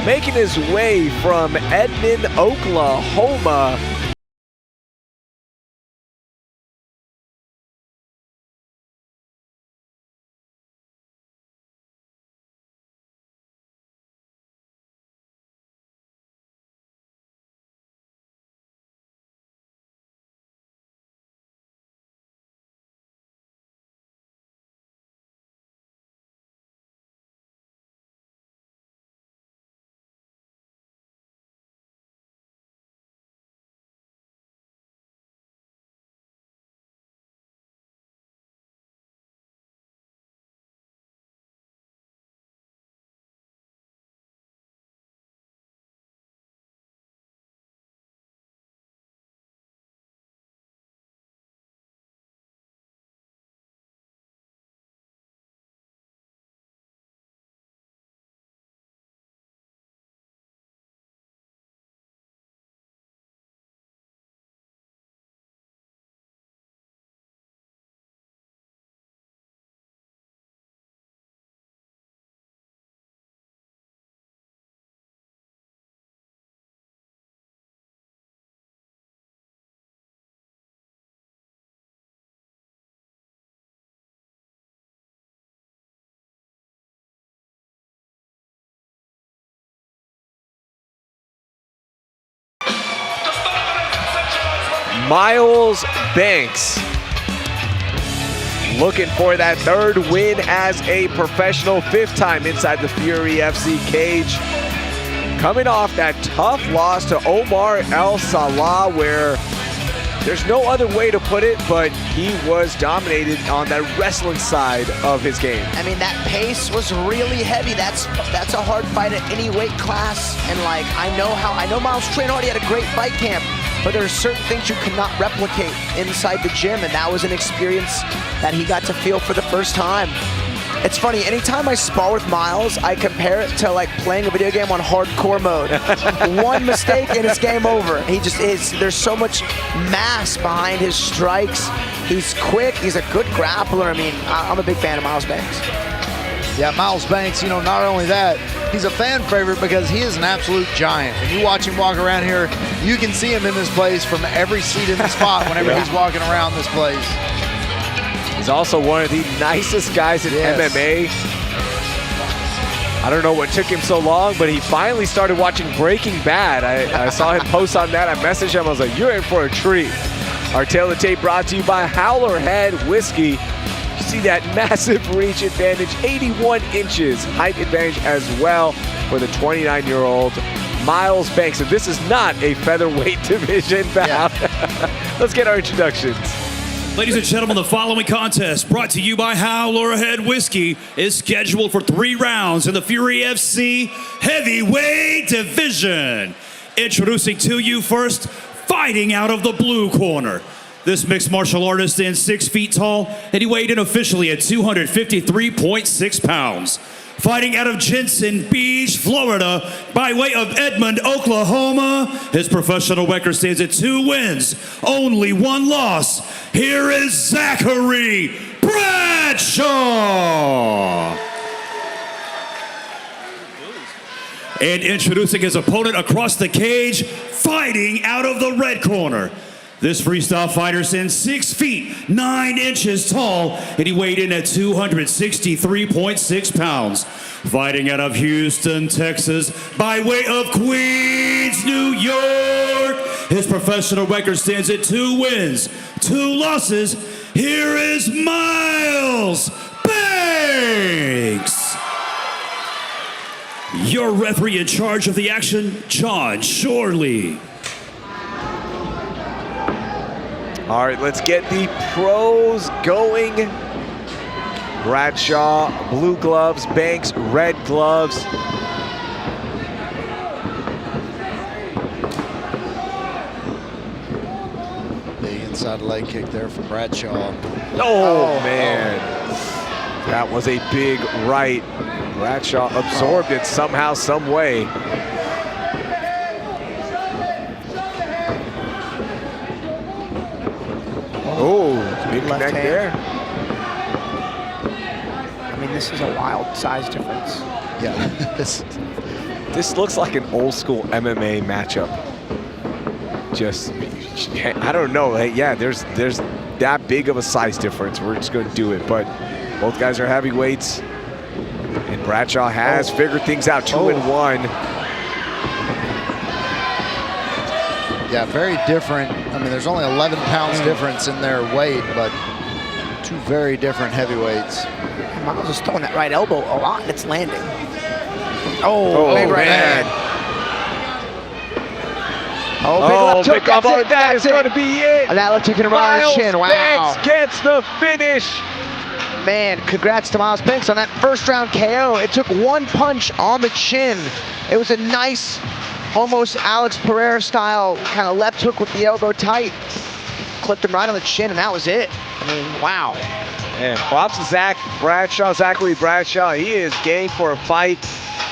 making his way from Edmond, Oklahoma. Miles Banks looking for that third win as a professional, 5th time inside the Fury FC cage. Coming off that tough loss to Omar El Salah, where there's no other way to put it, but he was dominated on that wrestling side of his game. I mean, that pace was really heavy. That's a hard fight at any weight class. And like, I know Miles trained hard. He had a great fight camp, but there are certain things you cannot replicate inside the gym, and that was an experience that he got to feel for the first time. It's funny, anytime I spar with Miles, I compare it to like playing a video game on hardcore mode. One mistake and it's game over. He just is, there's so much mass behind his strikes. He's quick, he's a good grappler. I mean, I'm a big fan of Miles Banks. Yeah, Miles Banks, you know, not only that, he's a fan favorite because he is an absolute giant. When you watch him walk around here, you can see him in this place from every seat in the spot whenever he's walking around this place. He's also one of the nicest guys in MMA. I don't know what took him so long, but he finally started watching Breaking Bad. I saw him post on that. I messaged him. I was like, you're in for a treat. Our Tail of the Tape brought to you by Howler Head Whiskey. You see that massive reach advantage, 81 inches height advantage as well for the 29-year-old Miles Banks. And this is not a featherweight division bout. Let's get our introductions. Ladies and gentlemen, the following contest, brought to you by Howler Head Whiskey, is scheduled for 3 rounds in the Fury FC Heavyweight Division. Introducing to you first, fighting out of the blue corner. This mixed martial artist is 6 feet tall, and he weighed in officially at 253.6 pounds. Fighting out of Jensen Beach, Florida, by way of Edmond, Oklahoma, his professional record stands at 2 wins, only 1 loss. Here is Zachary Bradshaw. And introducing his opponent across the cage, fighting out of the red corner. This freestyle fighter stands 6 feet, 9 inches tall, and he weighed in at 263.6 pounds. Fighting out of Houston, Texas, by way of Queens, New York. His professional record stands at 2 wins, 2 losses. Here is Miles Banks. Your referee in charge of the action, John Shorley. All right, let's get the pros going. Bradshaw, blue gloves, Banks, red gloves. The inside leg kick there for Bradshaw. Oh, man. That was a big right. Bradshaw absorbed it somehow, some way. Oh, big connect there. I mean, this is a wild size difference. Yeah. This looks like an old school MMA matchup. Just, I don't know. Hey, yeah, there's that big of a size difference. We're just going to do it. But both guys are heavyweights. And Bradshaw has figured things out, 2-1. Yeah, very different. I mean, there's only 11 pounds difference in their weight, but two very different heavyweights. Miles is throwing that right elbow a lot, and it's landing. Oh, big right man. hand. Big left hook, that's it, That is going to be it. And that left hook in around the Miles chin, wow. Banks gets the finish. Man, congrats to Miles Banks on that first round KO. It took one punch on the chin. It was a nice, almost Alex Pereira style kind of left hook with the elbow tight. Clipped him right on the chin, and that was it. I mean, wow. And props to Zachary Bradshaw. He is game for a fight.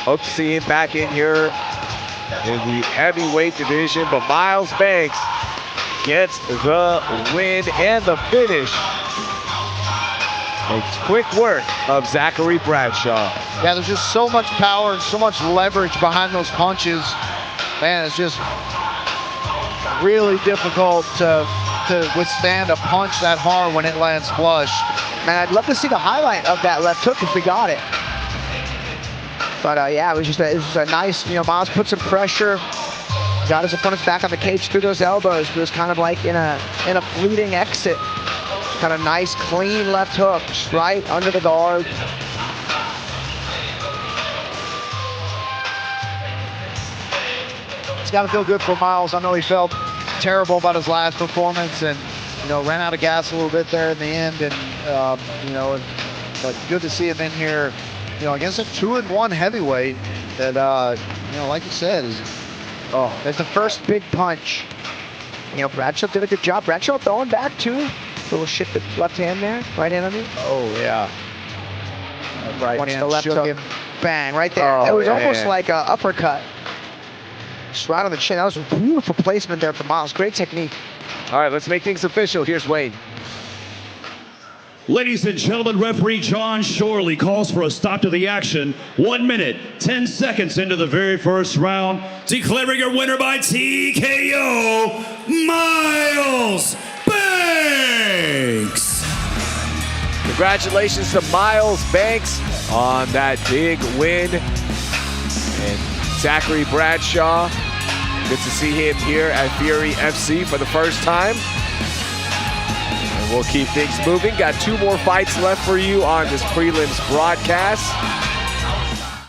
Hope to see him back in here in the heavyweight division. But Miles Banks gets the win and the finish. A quick work of Zachary Bradshaw. Yeah, there's just so much power and so much leverage behind those punches. Man, it's just really difficult to withstand a punch that hard when it lands flush. Man, I'd love to see the highlight of that left hook if we got it. But yeah, it was just a nice, Miles put some pressure, got his opponents back on the cage through those elbows. It was kind of like in a fleeting exit. Kind of nice, clean left hook, just right under the guard. It's got to feel good for Miles. I know he felt terrible about his last performance and, ran out of gas a little bit there in the end. And, but good to see him in here, against a 2-1 heavyweight that, like you said, is, there's the first big punch. Bradshaw did a good job. Bradshaw throwing back too. Little shifted left hand there, right hand on you. Oh, yeah. Right Watch hand the left shook hook. him. Bang, right there. Oh, it was yeah, almost yeah. like an uppercut. Just right on the chin. That was a beautiful placement there for Miles. Great technique. All right, let's make things official. Here's Wayne. Ladies and gentlemen, referee John Shorley calls for a stop to the action. 1 minute, 10 seconds into the very first round. Declaring your winner by TKO, Miles Banks. Congratulations to Miles Banks on that big win. And Zachary Bradshaw, good to see him here at Fury FC for the first time. And we'll keep things moving. Got 2 more fights left for you on this prelims broadcast.